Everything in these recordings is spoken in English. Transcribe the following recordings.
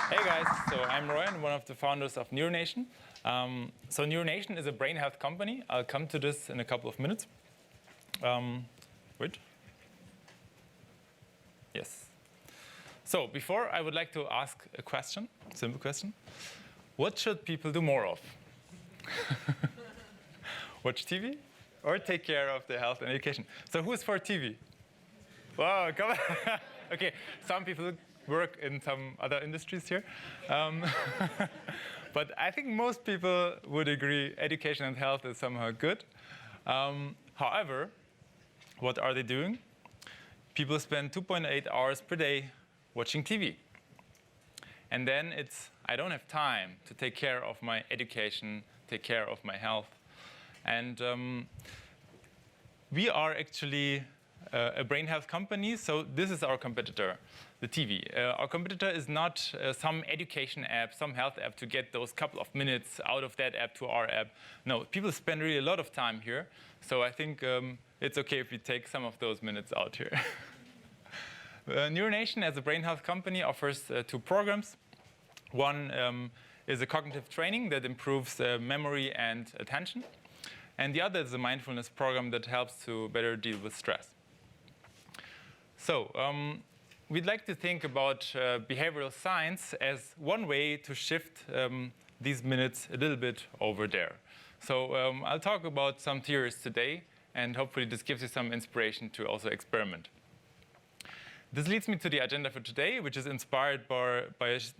Hey guys, so I'm Rojahn, one of the founders of NeuroNation. So NeuroNation is a brain health company. I'll come to this in a couple of minutes. Wait. Yes. So before, I would like to ask a question, simple question. What should people do more of? Watch TV or take care of their health and education? So who's for TV? Wow, come on. OK, some people work in some other industries here. But I think most people would agree education and health is somehow good. However, what are they doing? People spend 2.8 hours per day watching TV. And then it's, I don't have time to take care of my education, take care of my health. And we are actually a brain health company, so this is our competitor, the TV. Our competitor is not some education app, some health app to get those couple of minutes out of that app to our app. No, people spend really a lot of time here, so I think it's OK if we take some of those minutes out here. NeuroNation, as a brain health company, offers two programs. One is a cognitive training that improves memory and attention. And the other is a mindfulness program that helps to better deal with stress. So we'd like to think about behavioral science as one way to shift these minutes a little bit over there. So I'll talk about some theories today, and hopefully this gives you some inspiration to also experiment. This leads me to the agenda for today, which is inspired by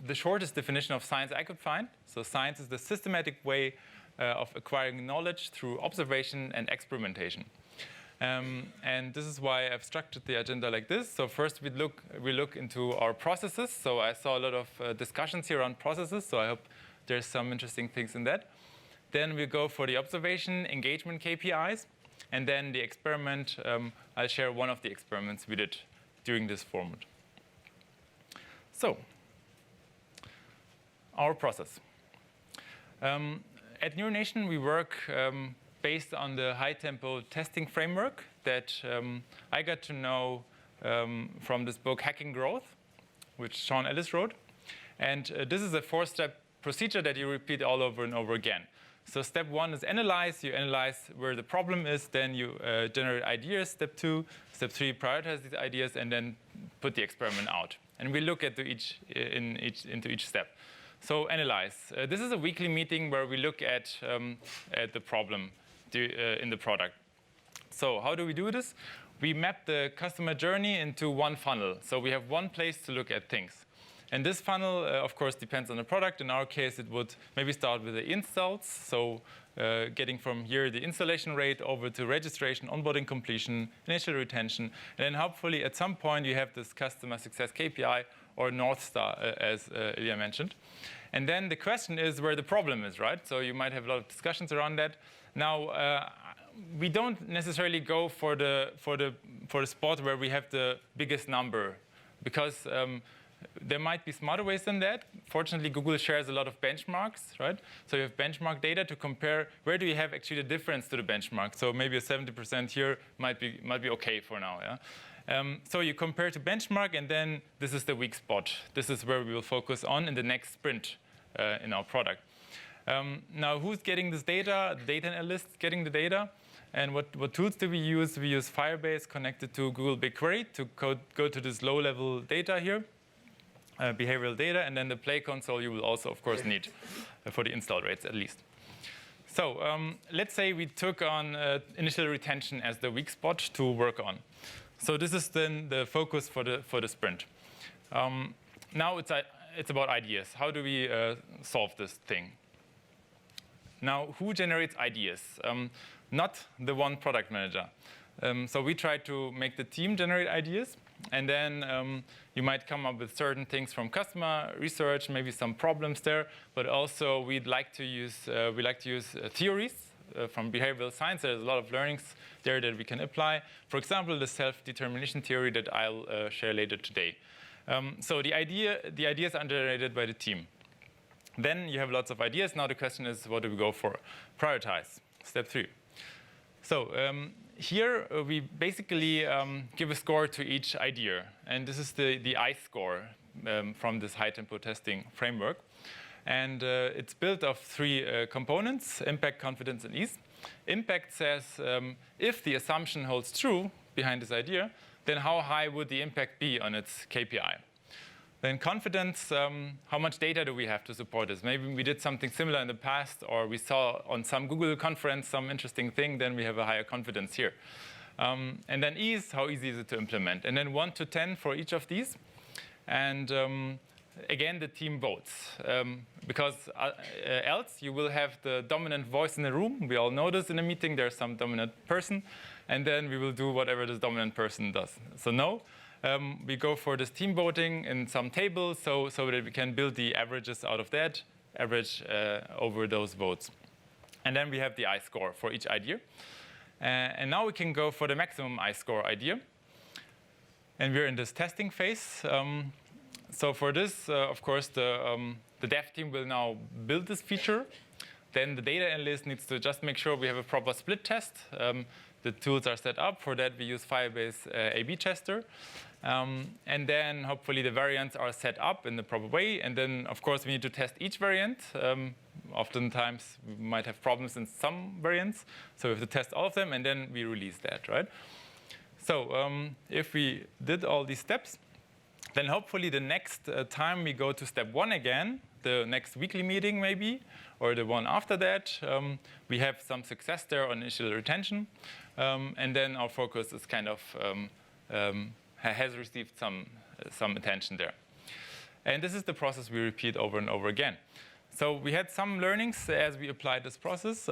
the shortest definition of science I could find. So science is the systematic way of acquiring knowledge through observation and experimentation. And this is why I've structured the agenda like this. So first we look into our processes. So I saw a lot of discussions here on processes, so I hope there's some interesting things in that. Then we go for the observation, engagement KPIs, and then the experiment. I'll share one of the experiments we did during this format. So our process. At NeuroNation, we work based on the high-tempo testing framework that I got to know from this book, Hacking Growth, which Sean Ellis wrote. And this is a 4-step procedure that you repeat all over and over again. So step 1 is analyze. You analyze where the problem is. Then you generate ideas, step 2. Step 3, prioritize these ideas, and then put the experiment out. And we look into each step. So analyze. This is a weekly meeting where we look at the problem in the product. So how do we do this? We map the customer journey into one funnel. So we have one place to look at things. And this funnel, of course, depends on the product. In our case, it would maybe start with the installs. So getting from here the installation rate over to registration, onboarding completion, initial retention. And then hopefully at some point you have this customer success KPI or North Star, as Ilya mentioned. And then the question is where the problem is, right? So you might have a lot of discussions around that. Now, we don't necessarily go for the spot where we have the biggest number, because there might be smarter ways than that. Fortunately, Google shares a lot of benchmarks, right? So you have benchmark data to compare where do you have actually the difference to the benchmark. So maybe a 70% here might be OK for now. Yeah? So you compare to benchmark, and then this is the weak spot. This is where we will focus on in the next sprint in our product. Now, who's getting this data? The data analysts getting the data. And what tools do we use? We use Firebase connected to Google BigQuery to go to this low-level data here. Behavioral data, and then the play console you will also, of course, need for the install rates at least. So let's say we took on initial retention as the weak spot to work on. So this is then the focus for the sprint. Now it's about ideas. How do we solve this thing? Now, who generates ideas? Not the one product manager. So we try to make the team generate ideas. And then you might come up with certain things from customer research, maybe some problems there. But also, we like to use theories from behavioral science. There's a lot of learnings there that we can apply. For example, the self-determination theory that I'll share later today. So the ideas are generated by the team. Then you have lots of ideas. Now the question is, what do we go for? Prioritize. Step 3. So Here, we basically give a score to each idea. And this is the I score from this high-tempo testing framework. And it's built of 3 components: impact, confidence, and ease. Impact says if the assumption holds true behind this idea, then how high would the impact be on its KPI? Then confidence, how much data do we have to support this? Maybe we did something similar in the past, or we saw on some Google conference some interesting thing, then we have a higher confidence here. And then ease, how easy is it to implement? And then 1 to 10 for each of these. And again, the team votes. Because else you will have the dominant voice in the room. We all know this in a meeting, there's some dominant person. And then we will do whatever this dominant person does. So no. We go for this team voting in some tables so that we can build the averages out of that, average over those votes. And then we have the I-score for each idea. And now we can go for the maximum I-score idea. And we're in this testing phase. So for this, of course, the dev team will now build this feature. Then the data analyst needs to just make sure we have a proper split test. The tools are set up. For that, we use Firebase A/B tester. And then hopefully the variants are set up in the proper way. And then, of course, we need to test each variant. Oftentimes, we might have problems in some variants. So we have to test all of them, and then we release that, right? So if we did all these steps, then hopefully the next time we go to step 1 again, the next weekly meeting maybe, or the one after that, we have some success there on initial retention. And then our focus is kind of has received some attention there. And this is the process we repeat over and over again. So we had some learnings as we applied this process.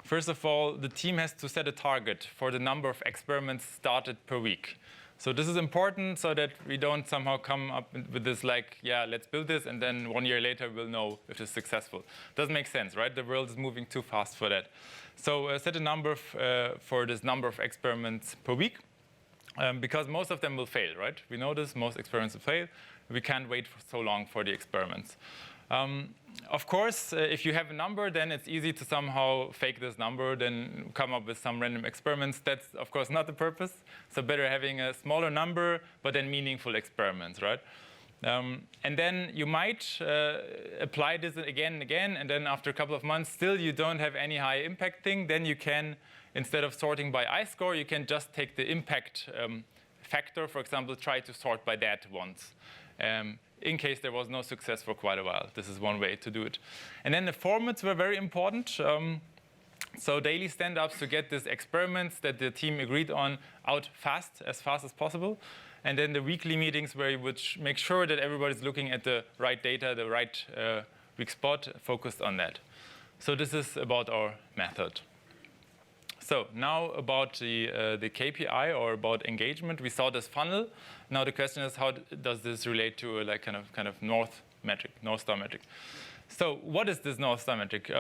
First of all, the team has to set a target for the number of experiments started per week. So this is important so that we don't somehow come up with this like, yeah, let's build this, and then 1 year later we'll know if it's successful. Doesn't make sense, right? The world is moving too fast for that. So set a number for this number of experiments per week. Because most of them will fail, right? We know this, most experiments will fail. We can't wait for so long for the experiments. Of course, if you have a number, then it's easy to somehow fake this number, then come up with some random experiments. That's, of course, not the purpose. So better having a smaller number, but then meaningful experiments, right? And then you might apply this again and again, and then after a couple of months, still you don't have any high impact thing. Then you can, instead of sorting by I-score, you can just take the impact factor, for example, try to sort by that once, in case there was no success for quite a while. This is one way to do it. And then the formats were very important. So daily stand-ups to get these experiments that the team agreed on out fast as possible. And then the weekly meetings where you would make sure that everybody's looking at the right data, the right weak spot, focused on that. So this is about our method. So now about the KPI or about engagement. We saw this funnel. Now the question is, how does this relate to a like kind of North Star metric? So what is this North Star metric?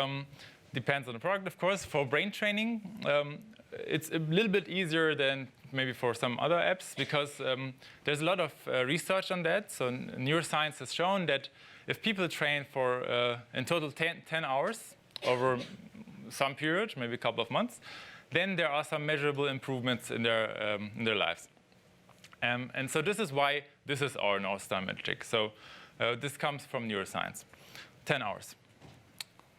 Depends on the product, of course. For brain training, it's a little bit easier than maybe for some other apps because there's a lot of research on that. So neuroscience has shown that if people train for in total 10 hours over some period, maybe a couple of months, then there are some measurable improvements in their lives. And so this is why this is our North Star metric. So this comes from neuroscience, 10 hours.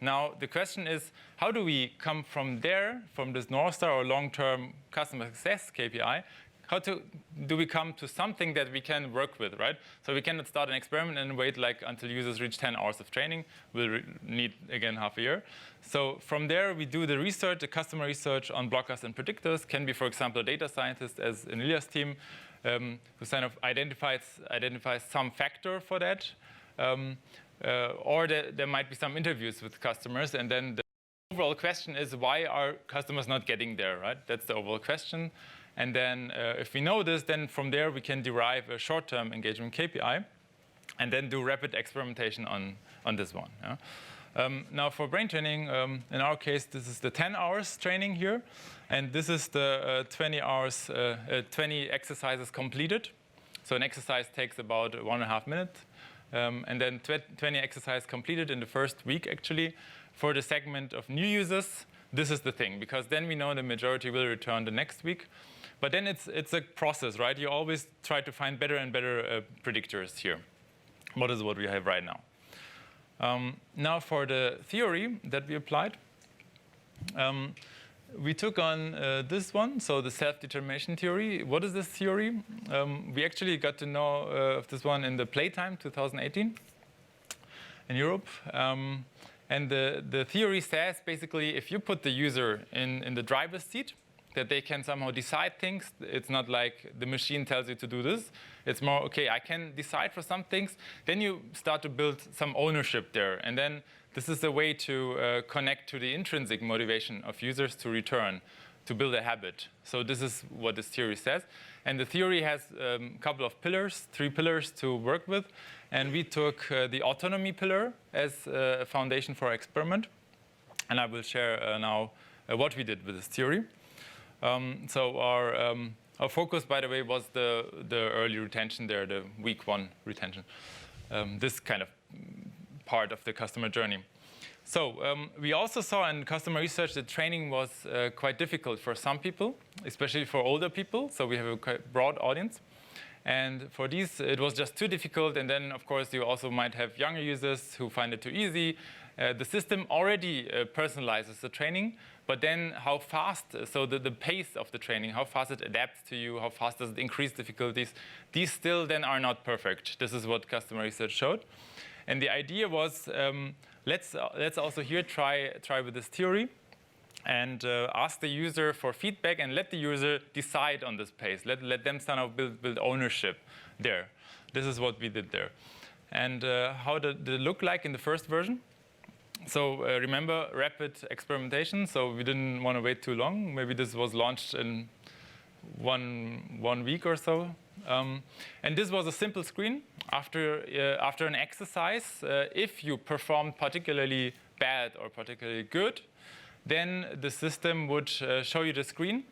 Now, the question is, how do we come from there, from this North Star or long-term customer success KPI, how do we come to something that we can work with, right? So we cannot start an experiment and wait like until users reach 10 hours of training. We'll need, again, half a year. So from there, we do the research, the customer research on blockers and predictors. Can be, for example, a data scientist, as in Ilya's team, who kind of identifies some factor for that. Or there might be some interviews with customers, and then the overall question is, why are customers not getting there, right? That's the overall question. And then if we know this, then from there we can derive a short-term engagement KPI, and then do rapid experimentation on this one. Yeah? Now for brain training, in our case, this is the 10 hours training here, and this is the 20 exercises completed. So an exercise takes about 1.5 minutes. And then 20 exercises completed in the first week, actually, for the segment of new users. this is the thing, because then we know the majority will return the next week. But then it's a process, right? You always try to find better and better predictors here. What is what we have right now? Now for the theory that we applied, we took on this one, so the self-determination theory. What is this theory? We actually got to know of this one in the Playtime 2018 in Europe. And the theory says, basically, if you put the user in the driver's seat, that they can somehow decide things. It's not like the machine tells you to do this. It's more, OK, I can decide for some things. Then you start to build some ownership there. And then this is a way to connect to the intrinsic motivation of users to return, to build a habit. So this is what this theory says. And the theory has a couple of pillars, 3 pillars to work with. And we took the autonomy pillar as a foundation for our experiment. And I will share now what we did with this theory. So our focus, by the way, was the early retention there, the week 1 retention, this kind of part of the customer journey. So we also saw in customer research that training was quite difficult for some people, especially for older people. So we have a quite broad audience. And for these, it was just too difficult. And then, of course, you also might have younger users who find it too easy. The system already personalizes the training. But then how fast, so the pace of the training, how fast it adapts to you, how fast does it increase difficulties, these still then are not perfect. This is what customer research showed. And the idea was, let's also here try with this theory and ask the user for feedback and let the user decide on this pace. Let them somehow build ownership there. This is what we did there. And how did it look like in the first version? So remember, rapid experimentation. So we didn't want to wait too long. Maybe this was launched in one week or so. And this was a simple screen. After an exercise, if you performed particularly bad or particularly good, then the system would show you the screen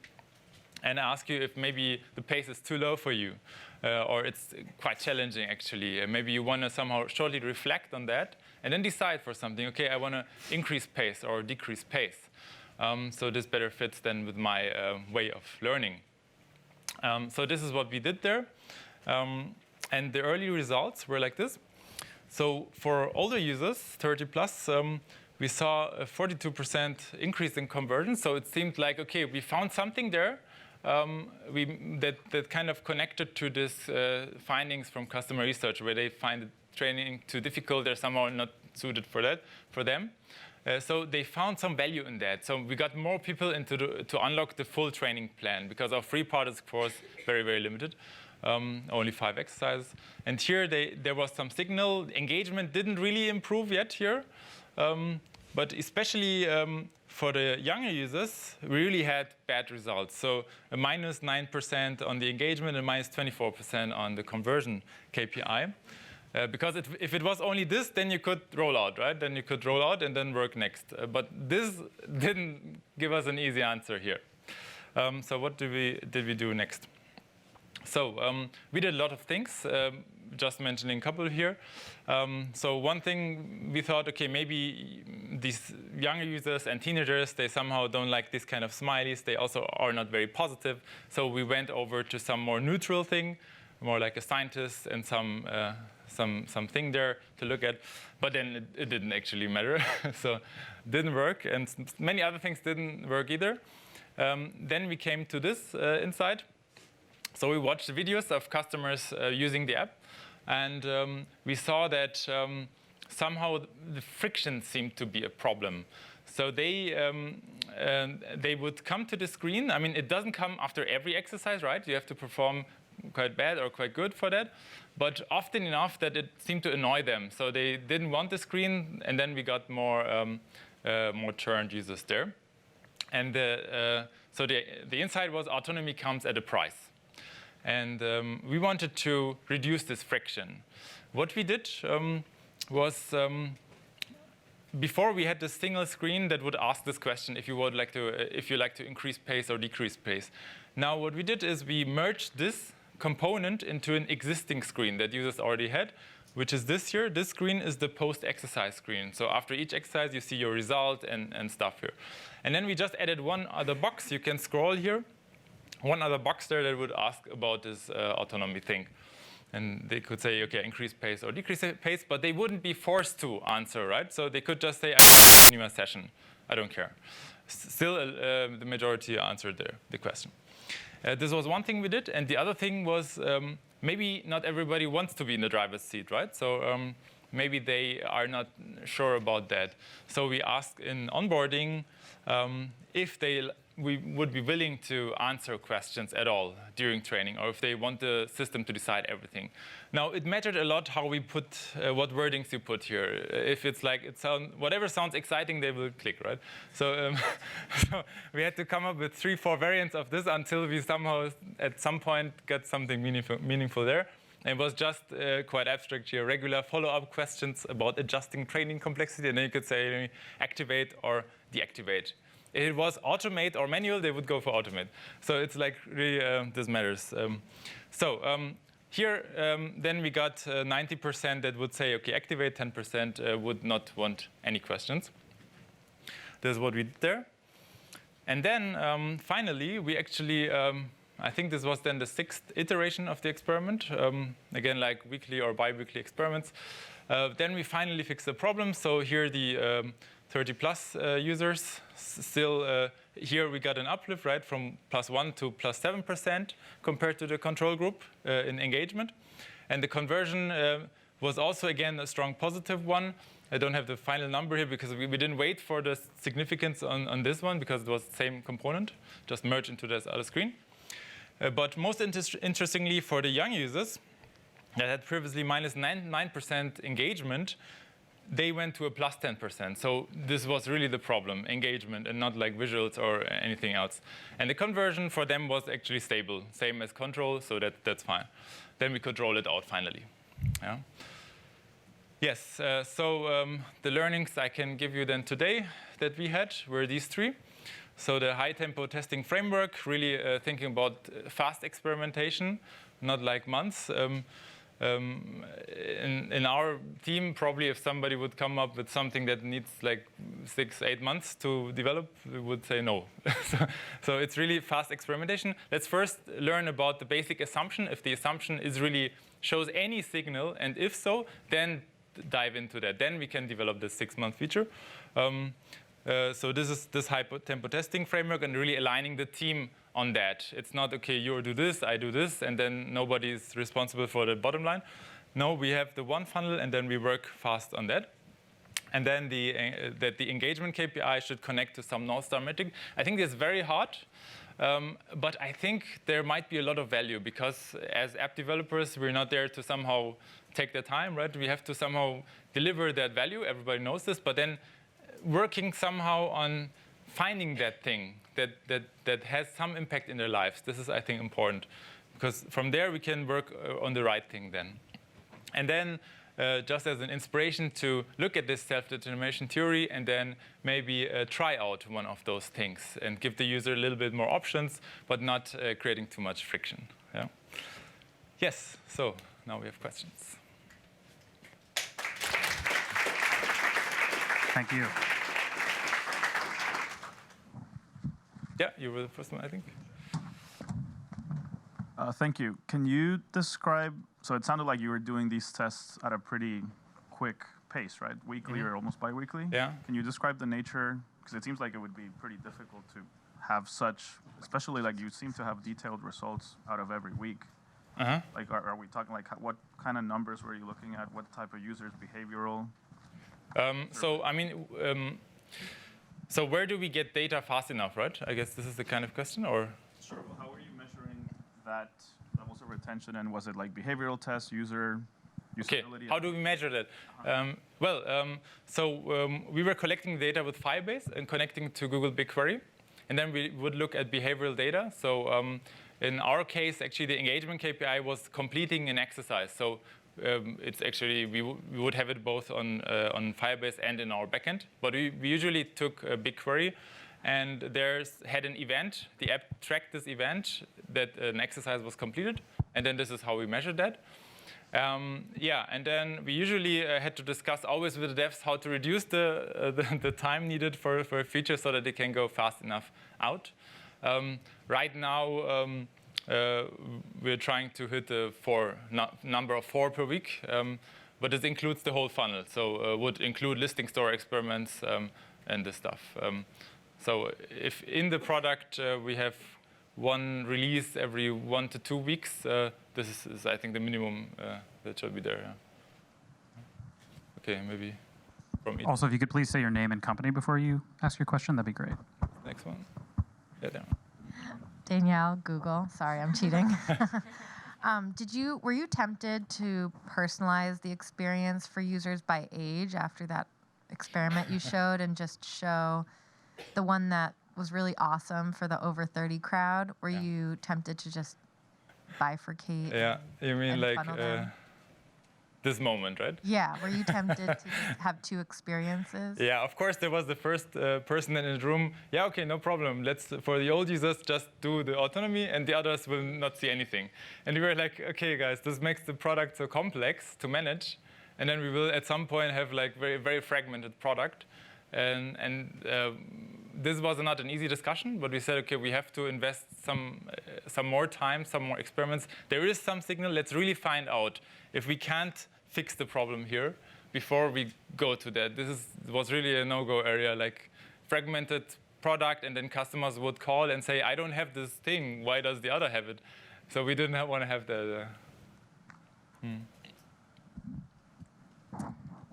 and ask you if maybe the pace is too low for you, or it's quite challenging, actually. Maybe you want to somehow shortly reflect on that and then decide for something. OK, I want to increase pace or decrease pace. So this better fits then with my way of learning. So this is what we did there. And the early results were like this. So for older users, 30 plus, we saw a 42% increase in conversion. So it seemed like, OK, we found something there that kind of connected to this findings from customer research, where they find the training too difficult. They're somehow not suited for them. So they found some value in that. So we got more people to unlock the full training plan, because our free part is, of course, very, very limited. Only 5 exercises. And here there was some signal. Engagement didn't really improve yet here. But especially for the younger users, we really had bad results. So a minus 9% on the engagement and minus 24% on the conversion KPI. Because if it was only this, then you could roll out, right? Then you could roll out and then work next. But this didn't give us an easy answer here. So what did we do next? So we did a lot of things, just mentioning a couple here. So one thing we thought, OK, maybe these younger users and teenagers, they somehow don't like this kind of smileys. They also are not very positive. So we went over to some more neutral thing, more like a scientist and something there to look at. But then it didn't actually matter. So it didn't work. And many other things didn't work either. Then we came to this insight. So we watched videos of customers using the app. And we saw that somehow the friction seemed to be a problem. So they would come to the screen. I mean, it doesn't come after every exercise, right? You have to perform quite bad or quite good for that. But often enough that it seemed to annoy them. So they didn't want the screen. And then we got more churned users there. And so the insight was autonomy comes at a price. And we wanted to reduce this friction. What we did was, before we had this single screen that would ask this question if you like to increase pace or decrease pace. Now what we did is we merged this component into an existing screen that users already had. which is this here. This screen is the post-exercise screen. So after each exercise, you see your result and stuff here. And then we just added one other box. You can scroll here. One other box there that would ask about this autonomy thing. And they could say, OK, increase pace or decrease pace, but they wouldn't be forced to answer, right? So they could just say, I continue my session. I don't care. Still, the majority answered the question. This was one thing we did. And the other thing was maybe not everybody wants to be in the driver's seat, right? So maybe they are not sure about that. So we asked in onboarding if we would be willing to answer questions at all during training, or if they want the system to decide everything. Now, it mattered a lot how we put, what wordings you put here. If it's like, whatever sounds exciting, they will click, right? So, so we had to come up with 3, 4 variants of this until we somehow, at some point, got something meaningful there. And it was just quite abstract here, regular follow-up questions about adjusting training complexity, and then you could say activate or deactivate. If it was automate or manual, they would go for automate. So it's like really, this matters. Here, then we got 90% that would say, OK, activate, 10% would not want any questions. This is what we did there. And then finally, we actually, I think this was then the 6th iteration of the experiment. Again, like weekly or bi-weekly experiments. Then we finally fixed the problem. So here the 30-plus users. Still, here we got an uplift, right, from +1 to +7% compared to the control group in engagement. And the conversion was also, again, a strong positive one. I don't have the final number here because we didn't wait for the significance on this one because it was the same component, just merged into this other screen. But most interestingly, for the young users that had previously -9% engagement, they went to a +10%. So this was really the problem, engagement, and not like visuals or anything else. And the conversion for them was actually stable, same as control, so that's fine. Then we could roll it out finally. Yeah. Yes, the learnings I can give you then today that we had were these 3. So the high-tempo testing framework, really thinking about fast experimentation, not like months. In our team, probably if somebody would come up with something that needs like 6, 8 months to develop, we would say no. So it's really fast experimentation. Let's first learn about the basic assumption. If the assumption is really shows any signal, and if so, then dive into that. Then we can develop this 6-month feature. So this is this high-tempo testing framework and really aligning the team on that. It's not, OK, you do this, I do this, and then nobody is responsible for the bottom line. No, we have the one funnel, and then we work fast on that. And then that the engagement KPI should connect to some North Star metric. I think it's very hard, but I think there might be a lot of value because as app developers, we're not there to somehow take the time, right? We have to somehow deliver that value. Everybody knows this, but then working somehow on finding that thing that has some impact in their lives. This is, I think, important because from there we can work on the right thing then. And then just as an inspiration to look at this self-determination theory and then maybe try out one of those things and give the user a little bit more options, but not creating too much friction. Yeah? Yes, so now we have questions. Thank you. Yeah, you were the first one, I think. Thank you. Can you describe, so it sounded like you were doing these tests at a pretty quick pace, right? Weekly or almost bi-weekly? Yeah. Can you describe the nature? Because it seems like it would be pretty difficult to have such, especially like you seem to have detailed results out of every week. Like, are we talking like what kind of numbers were you looking at? What type of users, behavioral? So, I mean, so where do we get data fast enough, right? I guess this is the kind of question, or? Sure. Well, how are you measuring that levels of retention, and was it like behavioral tests, user usability? Okay. How do we measure that? We were collecting data with Firebase and connecting to Google BigQuery, and then we would look at behavioral data. So in our case, actually, the engagement KPI was completing an exercise. So it's actually, we would have it both on Firebase and in our backend. But we usually took a BigQuery, and had an event. The app tracked this event that an exercise was completed, and then this is how we measured that. Yeah, and then we usually had to discuss always with the devs how to reduce the time needed for a feature so that it can go fast enough out. Right now, we're trying to hit the number of 4 per week, but this includes the whole funnel. So would include listing store experiments and this stuff. So if in the product we have one release every 1 to 2 weeks, this is I think, the minimum that should be there. Okay, maybe from me. Also, if you could please say your name and company before you ask your question, that'd be great. Next one. Yeah, there. Danielle, Google. Sorry, I'm cheating. Were you tempted to personalize the experience for users by age after that experiment you showed and just show the one that was really awesome for the over 30 crowd? Were you tempted to just bifurcate? Yeah, you mean like this moment, right? Yeah, were you tempted to just have 2 experiences? Yeah, of course, there was the first person in the room. Yeah, okay, no problem. Let's, for the old users, just do the autonomy, and the others will not see anything. And we were like, okay, guys, this makes the product so complex to manage, and then we will at some point have like very, very fragmented product. And this was not an easy discussion, but we said, okay, we have to invest some more time, some more experiments. There is some signal. Let's really find out if we can't fix the problem here before we go to that. This was really a no-go area, like fragmented product, and then customers would call and say, I don't have this thing. Why does the other have it? So we didn't want to have that.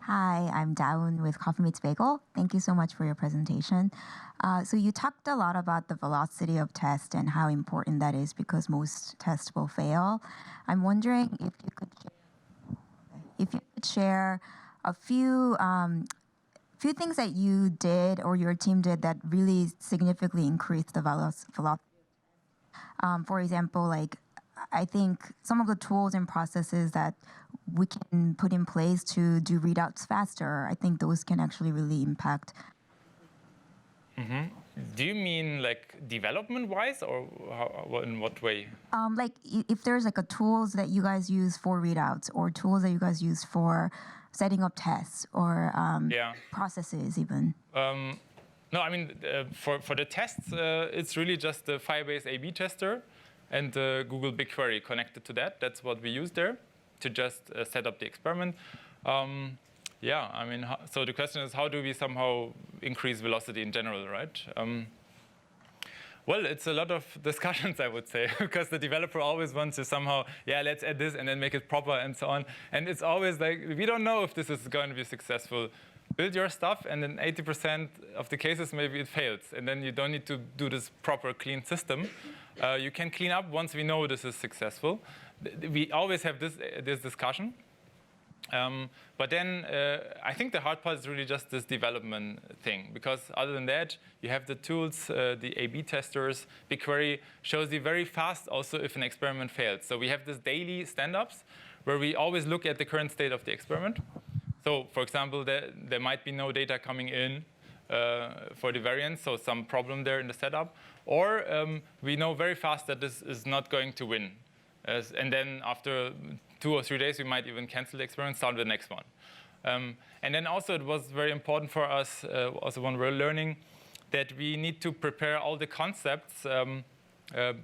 Hi, I'm Dawoon with Coffee Meets Bagel. Thank you so much for your presentation. So you talked a lot about the velocity of test and how important that is because most tests will fail. I'm wondering if you could share a few things that you did or your team did that really significantly increased the velocity. For example, like I think some of the tools and processes that we can put in place to do readouts faster, I think those can actually really impact. Mm-hmm. Do you mean like development-wise, or in what way? Like if there's like a tools that you guys use for readouts, or tools that you guys use for setting up tests, or processes even. No, I mean for the tests, it's really just the Firebase A/B tester and the Google BigQuery connected to that. That's what we use there to just set up the experiment. Yeah, I mean, so the question is, how do we somehow increase velocity in general, right? Well, it's a lot of discussions, I would say, because the developer always wants to somehow, yeah, let's add this and then make it proper and so on. And it's always like, we don't know if this is going to be successful. Build your stuff, and in 80% of the cases, maybe it fails. And then you don't need to do this proper, clean system. You can clean up once we know this is successful. We always have this discussion. But then I think the hard part is really just this development thing, because other than that, you have the tools, the A/B testers. BigQuery shows you very fast also if an experiment fails. So we have this daily stand-ups where we always look at the current state of the experiment. So for example, there might be no data coming in for the variance, so some problem there in the setup. Or we know very fast that this is not going to win. And then after 2 or 3 days, we might even cancel the experiment, start the next one. And then also it was very important for us, also when we're learning, that we need to prepare all the concepts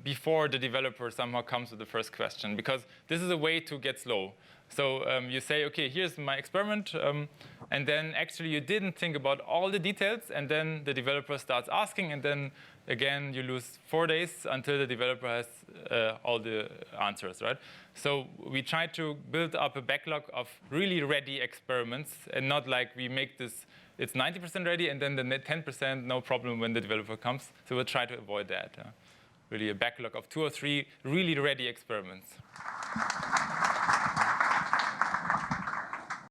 before the developer somehow comes with the first question, because this is a way to get slow. So you say, OK, here's my experiment. And then actually you didn't think about all the details. And then the developer starts asking. And then, again, you lose 4 days until the developer has all the answers, right? So we try to build up a backlog of really ready experiments, and not like we make this, it's 90% ready, and then the 10%, no problem when the developer comes. So we'll try to avoid that. Really a backlog of 2 or 3 really ready experiments.